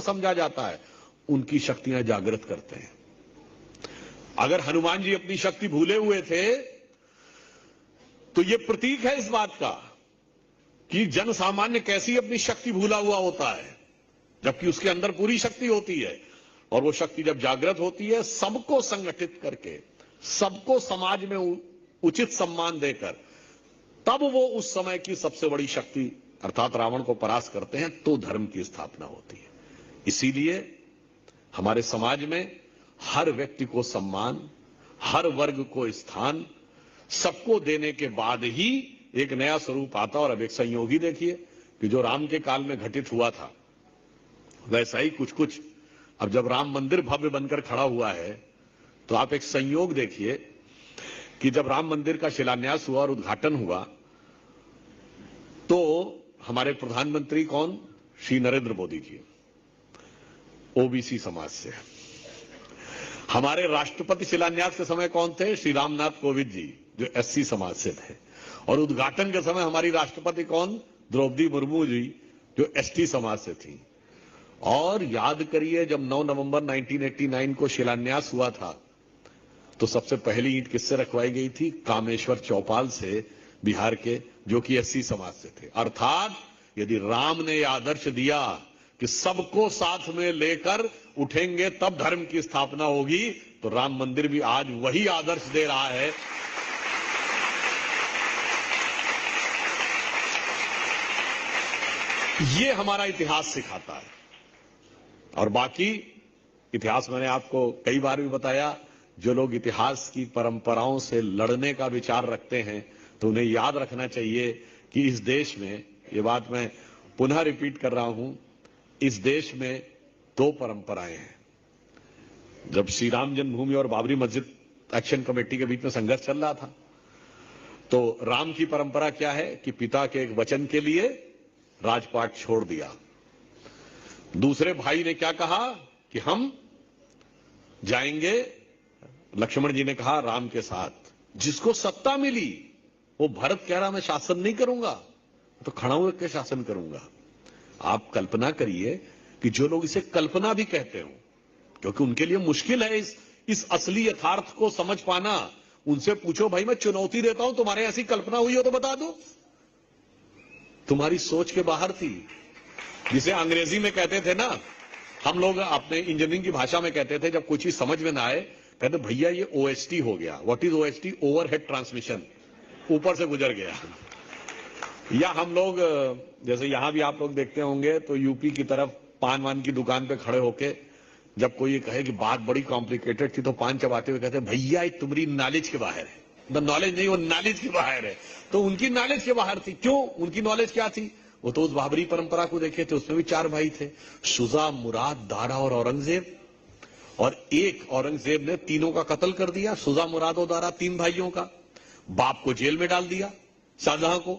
समझा जाता है, उनकी शक्तियां जागृत करते हैं। अगर हनुमान जी अपनी शक्ति भूले हुए थे तो यह प्रतीक है इस बात का कि जन सामान्य कैसी अपनी शक्ति भूला हुआ होता है, जबकि उसके अंदर पूरी शक्ति होती है। और वो शक्ति जब जागृत होती है, सबको संगठित करके, सबको समाज में उचित सम्मान देकर, तब वो उस समय की सबसे बड़ी शक्ति अर्थात रावण को परास्त करते हैं, तो धर्म की स्थापना होती है। इसीलिए हमारे समाज में हर व्यक्ति को सम्मान, हर वर्ग को स्थान, सबको देने के बाद ही एक नया स्वरूप आता। और अब एक संयोग ही देखिए कि जो राम के काल में घटित हुआ था, वैसा ही कुछ कुछ अब जब राम मंदिर भव्य बनकर खड़ा हुआ है, तो आप एक संयोग देखिए कि जब राम मंदिर का शिलान्यास हुआ और उद्घाटन हुआ, तो हमारे प्रधानमंत्री कौन? श्री नरेंद्र मोदी जी, ओबीसी समाज से। हमारे राष्ट्रपति शिलान्यास के समय कौन थे? श्री रामनाथ कोविंद जी, जो एससी समाज से थे। और उद्घाटन के समय हमारी राष्ट्रपति कौन? द्रौपदी मुर्मू जी, जो एसटी समाज से थी। और याद करिए, जब 9 नवंबर 1989 को शिलान्यास हुआ था, तो सबसे पहली ईंट किससे रखवाई गई थी? कामेश्वर चौपाल से, बिहार के, जो कि एससी समाज से थे। अर्थात यदि राम ने यह आदर्श दिया कि सबको साथ में लेकर उठेंगे तब धर्म की स्थापना होगी, तो राम मंदिर भी आज वही आदर्श दे रहा है। ये हमारा इतिहास सिखाता है। और बाकी इतिहास मैंने आपको कई बार भी बताया, जो लोग इतिहास की परंपराओं से लड़ने का विचार रखते हैं, तो उन्हें याद रखना चाहिए कि इस देश में, ये बात मैं पुनः रिपीट कर रहा हूं, इस देश में 2 परंपराएं हैं। जब श्री राम जन्मभूमि और बाबरी मस्जिद एक्शन कमेटी के बीच में संघर्ष चल रहा था, तो राम की परंपरा क्या है कि पिता के एक वचन के लिए राजपाट छोड़ दिया। दूसरे भाई ने क्या कहा कि हम जाएंगे, लक्ष्मण जी ने कहा राम के साथ। जिसको सत्ता मिली वो भरत कह रहा मैं शासन नहीं करूंगा, तो खड़ा होकर शासन करूंगा। आप कल्पना करिए कि जो लोग इसे कल्पना भी कहते हो, क्योंकि उनके लिए मुश्किल है इस असली यथार्थ को समझ पाना, उनसे पूछो भाई मैं चुनौती देता हूं, तुम्हारे ऐसी कल्पना हुई हो तो बता दो। तुम्हारी सोच के बाहर थी। जिसे अंग्रेजी में कहते थे ना, हम लोग अपने इंजीनियरिंग की भाषा में कहते थे, जब कोई चीज समझ में ना आए, कहते भैया ये ओएसटी हो गया। What is OST? Overhead transmission, ऊपर से गुजर गया। या हम लोग, जैसे यहां भी आप लोग देखते होंगे, तो यूपी की तरफ पान वान की दुकान पे खड़े होके जब कोई ये कहे कि बात बड़ी कॉम्प्लिकेटेड थी, तो पान चबाते हुए कहते भैया ये तुम्हारी नॉलेज के बाहर है। नॉलेज नहीं, वो नॉलेज के बाहर है। तो उनकी नॉलेज के बाहर थी। क्यों? उनकी नॉलेज क्या थी? वो तो उस बाबरी परंपरा को देखे थे, उसमें भी 4 भाई थे, शुजा, मुराद, दारा और औरंगजेब। और एक औरंगजेब ने तीनों का कत्ल कर दिया, शुजा, मुराद और दारा, 3 भाइयों का। बाप को जेल में डाल दिया, शाहजहां को।